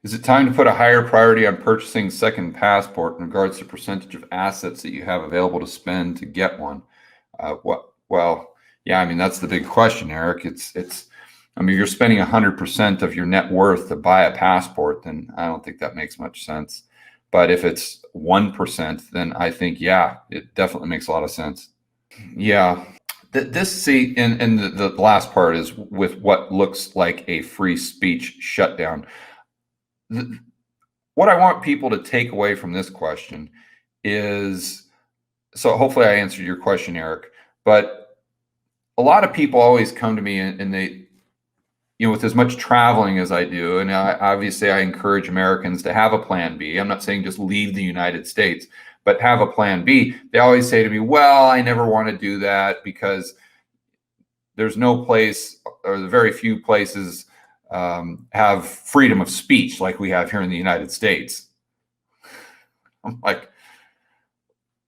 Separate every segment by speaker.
Speaker 1: Is it time to put a higher priority on purchasing second passport in regards to percentage of assets that you have available to spend to get one? Well, yeah, I mean, that's the big question, Eric. I mean, if you're spending 100% of your net worth to buy a passport, then I don't think that makes much sense. But if it's 1%, then I think, yeah, it definitely makes a lot of sense. Yeah. And the last part is with what looks like a free speech shutdown. What I want people to take away from this question is, so hopefully I answered your question, Eric, but a lot of people always come to me and they, with as much traveling as I do, and obviously I encourage Americans to have a plan B. I'm not saying just leave the United States, but have a plan B. They always say to me, well, I never want to do that because there's no place, or the very few places have freedom of speech like we have here in the United States. I'm like,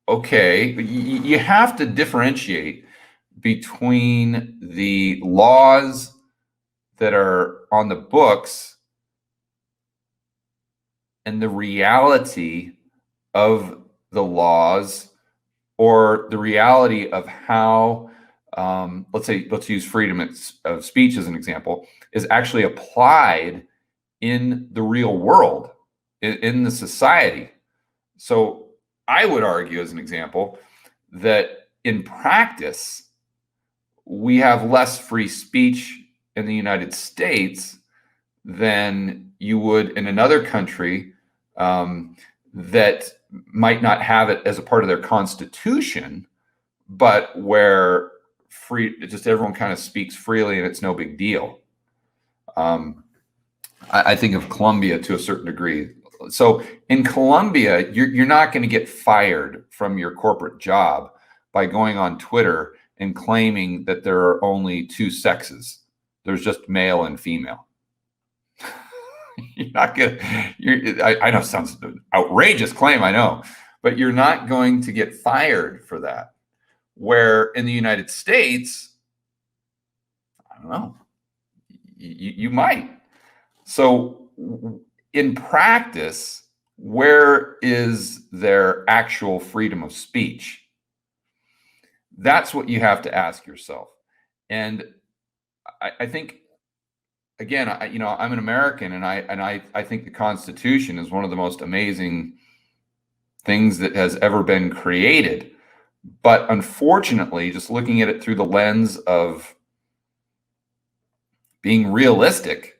Speaker 1: okay, you have to differentiate between the laws that are on the books and the reality of the laws, or the reality of how, let's use freedom of speech as an example, is actually applied in the real world, in the society. So I would argue, as an example, that in practice, we have less free speech in the United States than you would in another country that might not have it as a part of their constitution, but where just everyone kind of speaks freely and it's no big deal. I think of Colombia to a certain degree. So in Colombia, you're not going to get fired from your corporate job by going on Twitter and claiming that there are only two sexes. There's just male and female. You're not going to, I know it sounds an outrageous claim, I know, but you're not going to get fired for that. Where in the United States, I don't know, you might. So in practice, where is their actual freedom of speech? That's what you have to ask yourself. And I think, again, I'm an American, and I think the Constitution is one of the most amazing things that has ever been created. But unfortunately, just looking at it through the lens of being realistic,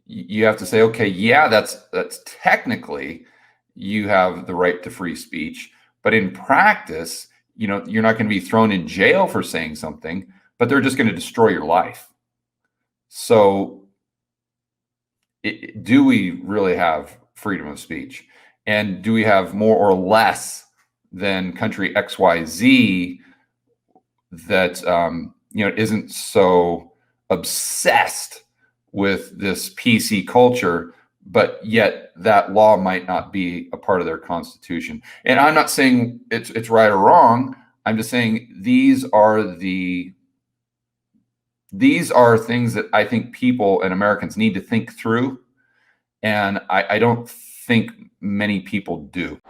Speaker 1: you have to say, okay, yeah, that's technically you have the right to free speech, but in practice, you're not going to be thrown in jail for saying something, but they're just going to destroy your life. So do we really have freedom of speech? And do we have more or less than country XYZ that isn't so obsessed with this PC culture, but yet that law might not be a part of their constitution? And I'm not saying it's right or wrong. I'm just saying these are things that I think people and Americans need to think through. And I don't think many people do.